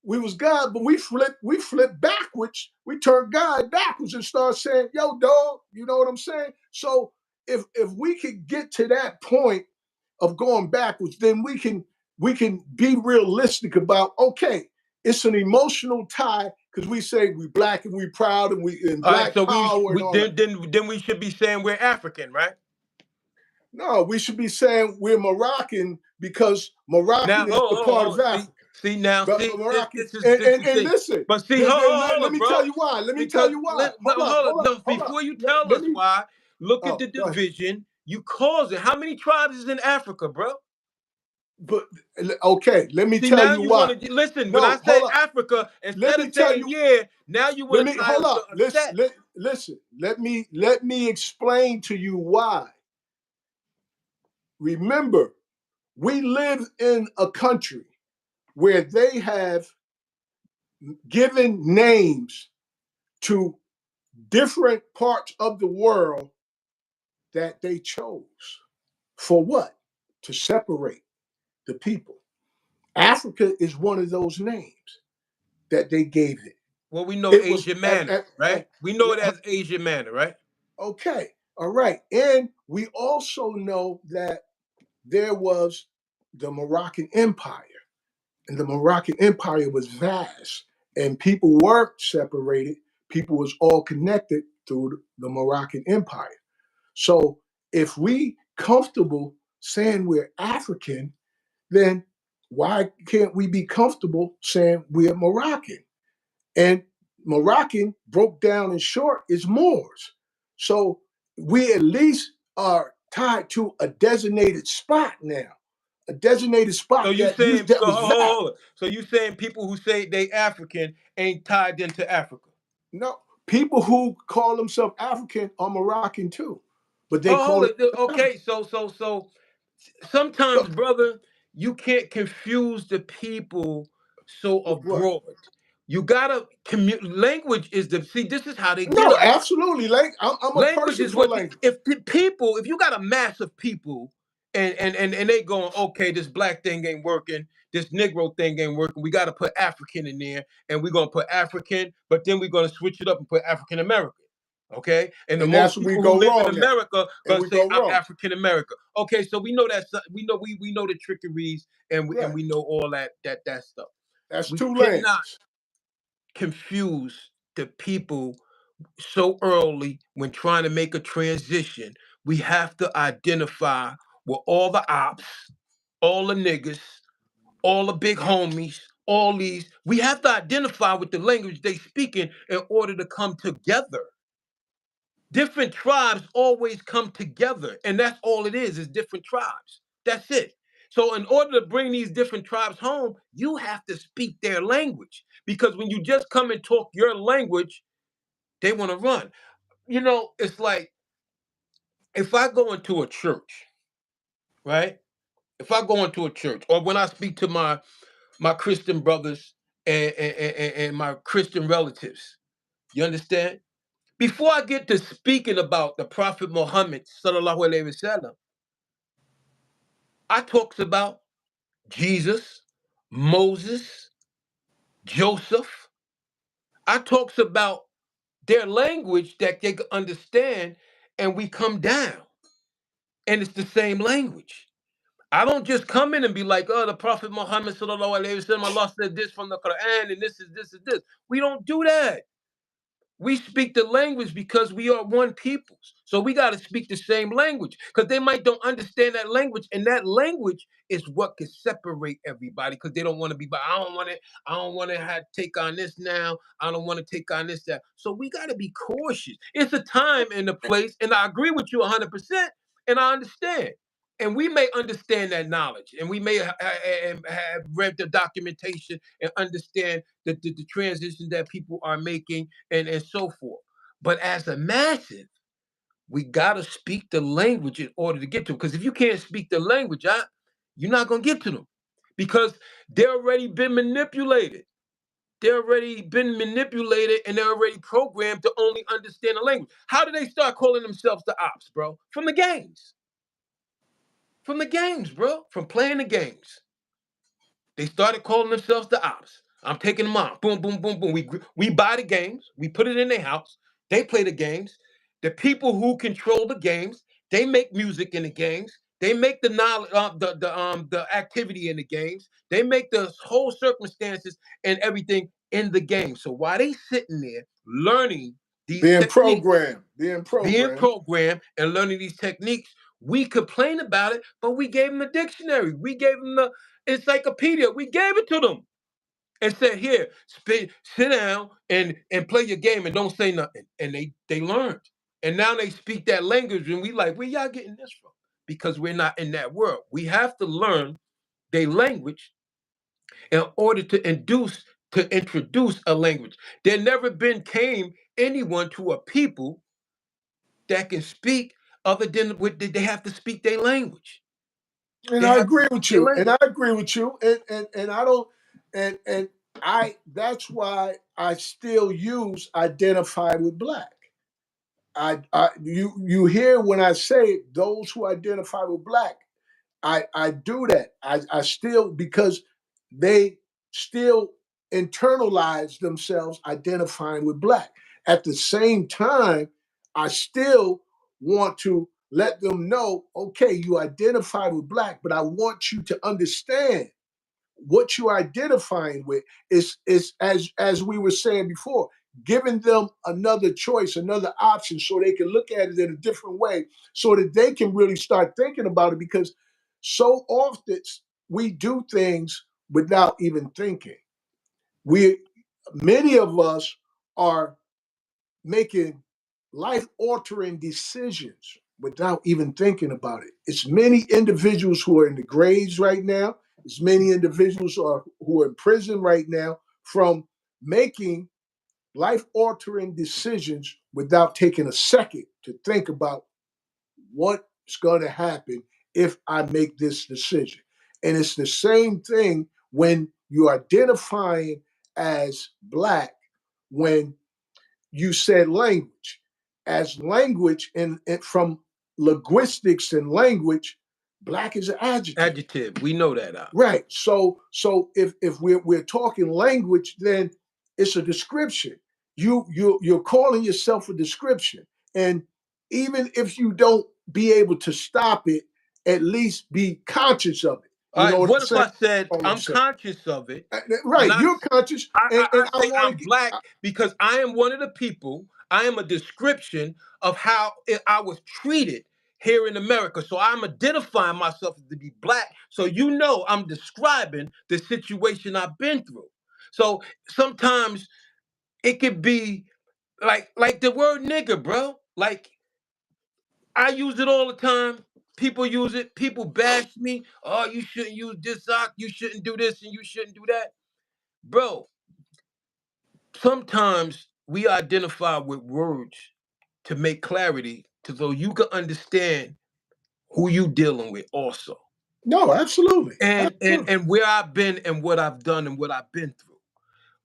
We was God, but we flipped backwards. We turned God backwards and start saying, yo, dog, you know what I'm saying? So if we could get to that point of going backwards, then we can be realistic about, okay, it's an emotional tie because we say we black and we proud and we and All right, black so power and all that. then we should be saying we're African, right? No, we should be saying we're Moroccan because Now, Moroccan is a part of hold. Africa. See now, But see this Moroccan, this is and, this and, the and thing. listen, But see, let hold me bro. tell you why. Let me tell Because you why. Hold up, hold hold up. up. No, before you tell Let us me. why, look at Oh, the go ahead. division. You caused it. How many tribes is in Africa, bro? But okay, let me See, tell now you you why. want to listen. When I No, say hold up. Africa, Let instead of me tell saying you. yeah, now you Let want to me tie hold us to up. a set. Listen. Let me explain to you why. Remember, we live in a country where they have given names to different parts of the world that they chose. For what? To separate the people. Africa is one of those names that they gave it. Well, we know It was Asian manner, right? We know it at as Asian manner, right? okay, all right. And we also know that there was the Moroccan Empire, and the Moroccan Empire was vast, and people weren't separated. People was all connected through the Moroccan Empire. So if we comfortable saying we're African, then why can't we be comfortable saying we're Moroccan? And Moroccan broke down in short is Moors. So we at least are tied to a designated spot now, a designated So spot you saying that so was vast. hold on. So you saying people who say they African ain't tied into Africa? No, people who call themselves African are Moroccan too, but they Oh, call hold it it. African. Okay, so sometimes, So, brother, you can't confuse the people so what? abroad. You gotta commute. Language is the see. This is how they get No, us. absolutely. Like I'm a Language person is for what language. if the people, if you got a mass of people and they going, okay, this black thing ain't working, this Negro thing ain't working, we got to put African in there, and we're gonna put African, but then we're gonna switch it up and put African American. Okay, and the And most that's where we people who go live in wrong at. America And gonna we say go I'm wrong. African American. Okay, so we know that we know the trickeries and Right. we know all that stuff. That's We two cannot lanes. confuse the people so early when trying to make a transition. We have to identify with all the ops, all the niggas, all the big homies, all these. We have to identify with the language they speaking in order to come together. Different tribes always come together, and that's all it is different tribes. That's it. So in order to bring these different tribes home, you have to speak their language. Because when you just come and talk your language, they want to run. It's like if I go into a church, right? If I go into a church, or when I speak to my Christian brothers and my Christian relatives, you understand? Before I get to speaking about the Prophet Muhammad, sallallahu alaihi wasallam, I talks about Jesus, Moses, Joseph. I talks about their language that they could understand, and we come down, and it's the same language. I don't just come in and be like, oh, the Prophet Muhammad sallallahu alaihi wasallam, Allah said this from the Quran, and this is this. We don't do that. We speak the language because we are one people. So we got to speak the same language because they might don't understand that language, and that language is what can separate everybody because they don't want to be. But I don't want to. I don't want to have take on this now. I don't want to take on this that. So we got to be cautious. It's a time and a place, and I agree with you 100%, and I understand. And we may understand that knowledge, and we may have read the documentation and understand the transition that people are making and so forth. But as a massive, we gotta speak the language in order to get to them. Because if you can't speak the language, you're not gonna get to them. because they're already been manipulated. They're already been manipulated and they're already programmed to only understand the language. How did they start calling themselves the ops, bro? From the games. From the games, bro. From playing the games. They started calling themselves the ops. I'm taking them on. Boom, boom, boom, boom. We buy the games. We put it in their house. They play the games. The people who control the games, they make music in the games. They make the knowledge, the activity in the games. They make the whole circumstances and everything in the game. So while they sitting there learning these Being techniques, programmed, being being programmed. programmed and learning these techniques, we complain about it, but we gave them the dictionary. We gave them the encyclopedia. We gave it to them and said, "Here, sit down and play your game and don't say nothing." And they learned, and now they speak that language. And we like, where y'all getting this from? Because we're not in that world. We have to learn their language in order to introduce a language. There never been came anyone to a people that can speak other than what they have to speak their language. And They I have to agree speak with their you. And language. I agree with you. And I don't and I that's why I still use identify with black. You hear when I say those who identify with black, I do that. I still because they still internalize themselves identifying with black. At the same time, I still want to let them know, okay, you identify with black, but I want you to understand what you're identifying with is as we were saying before, giving them another choice, another option, so they can look at it in a different way, so that they can really start thinking about it. Because so often we do things without even thinking. We Many of us are making life altering decisions without even thinking about it. It's many individuals who are in the graves right now. It's many individuals who are in prison right now from making life altering decisions without taking a second to think about what's going to happen if I make this decision. And it's the same thing when you're identifying as black, when you said language. As language and from linguistics and language, black is an adjective. Adjective. We know that. Right. So if we're talking language, then it's a description. You're calling yourself a description. And even if you don't be able to stop it, at least be conscious of it. All You know right. what I'm What if saying? I said All I'm I'm saying. conscious of it? Right. Not You're conscious, and I I say want to I'm get black because I am one of the people. I am a description of how I was treated here in America. So I'm identifying myself to be black. So you know I'm describing the situation I've been through. So sometimes it could be like the word nigger, bro. Like I use it all the time. People use it. People bash me. Oh, you shouldn't use this sock. You shouldn't do this and you shouldn't do that. Bro, sometimes we identify with words to make clarity to so you can understand who you dealing with also. no, absolutely, And absolutely. and where I've been and what I've done and what I've been through.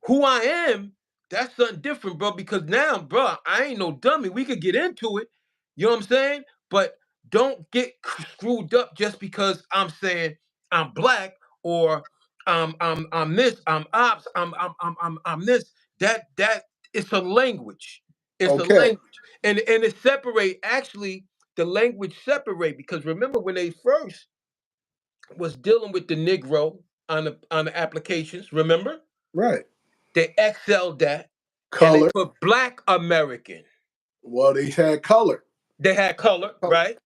Who I am, that's something different, bro. Because now, bro, I ain't no dummy. We could get into it. You know what I'm saying? But don't get screwed up just because I'm saying I'm black or I'm this, I'm ops, I'm this. That it's a language. It's a Okay. language. And it separate actually the language separate because remember when they first was dealing with the Negro on the applications, remember? Right. They excelled that, and they Color. put Black American. Well, they had color. They had color, Color. right?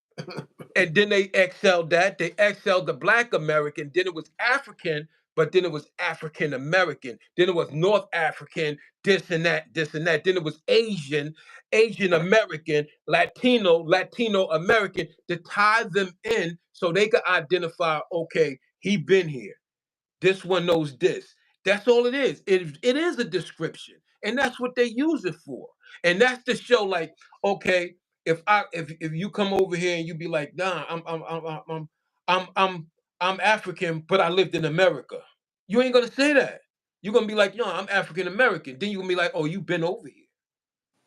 And then they excelled that. They excelled the Black American. Then it was African, but then it was African American. Then it was North African, this and that, this and that. Then it was Asian, Asian American, Latino American to tie them in so they could identify, okay, he been here. This one knows this. That's all it is. It is a description, and that's what they use it for. And that's to show, like, okay, if you come over here and you be like, nah, I'm I'm African, but I lived in America. You ain't gonna say that. You're gonna be like, yo, I'm African American. Then you're gonna be like, oh, you've been over here.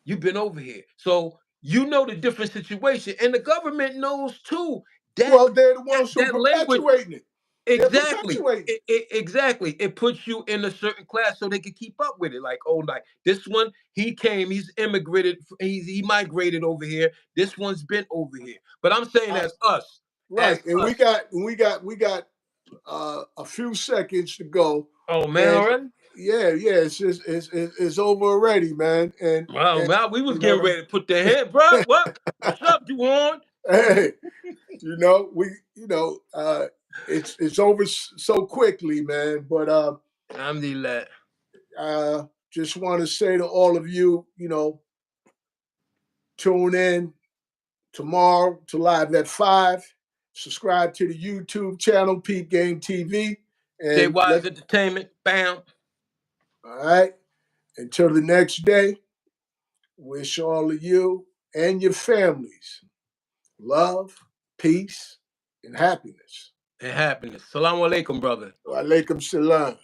You've been over here. So you know the different situation. And the government knows too. That Well, they're the that, ones who that language. perpetuating it. They're Exactly. perpetuating it. Exactly. It puts you in a certain class so they can keep up with it. Like, oh, like this one, he came, he's immigrated, he migrated over here. This one's been over here. But I'm saying I, as right. And us. we got a few seconds to go. Oh man, And already? yeah, it's over already, man. Wow, And man, we was you getting know, ready to put the head, bro. What's up, Juwan? hey, it's over so quickly, man. But I'm the lad. just want to say to all of you, tune in tomorrow to Live at 5. Subscribe to the YouTube channel, Peep Game TV. J And Wise Entertainment. Bam. all right, until the next day, wish all of you and your families love, peace, and happiness. And happiness. Salaam alaikum, brother. Wa alaikum salam.